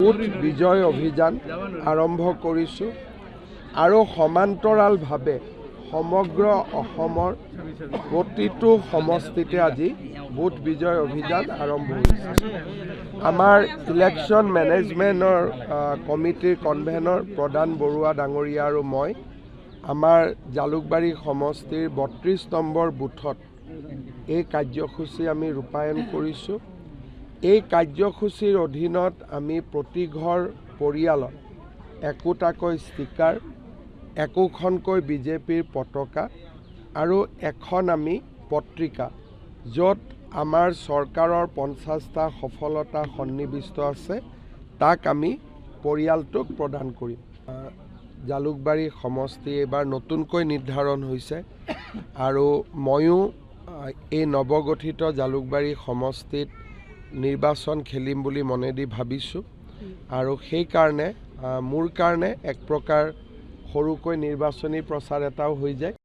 Booth বিজয় অভিযান আৰম্ভ কৰিছোঁ আৰু সমান্তৰালভাৱে সমগ্ৰ অসমৰ প্ৰতিটো সমষ্টিতে আজি বুথ বিজয় অভিযান আৰম্ভ হৈছে। আমাৰ ইলেকশ্যন মেনেজমেণ্টৰ কমিটিৰ কনভেনৰ প্ৰধান বৰুৱা ডাঙৰীয়া আৰু মই আমাৰ জালুকবাৰী সমষ্টিৰ ৩২ নম্বৰ বুথত এই কাৰ্যসূচী আমি ৰূপায়ণ কৰিছোঁ। এই কাৰ্যসূচীৰ অধীনত আমি প্ৰতি ঘৰ পৰিয়ালত একোটাকৈ ষ্টিকাৰ, একোখনকৈ বিজেপিৰ পতাকা আৰু এখন আমি পত্ৰিকা, য'ত আমাৰ চৰকাৰৰ 50টা সফলতা সন্নিৱিষ্ট আছে, তাক আমি পৰিয়ালটোক প্ৰদান কৰিম। জালুকবাৰী সমষ্টি এইবাৰ নতুনকৈ নিৰ্ধাৰণ হৈছে আৰু ময়ো এই নৱগঠিত জালুকবাৰী সমষ্টিত নিৰ্বাচন খেলিম বুলি মনেদি ভাবিছোঁ আৰু সেইকাৰণে মোৰ কাৰণে এক প্ৰকাৰ সৰুকৈ নিৰ্বাচনী প্ৰচাৰ এটাও হৈ যায়।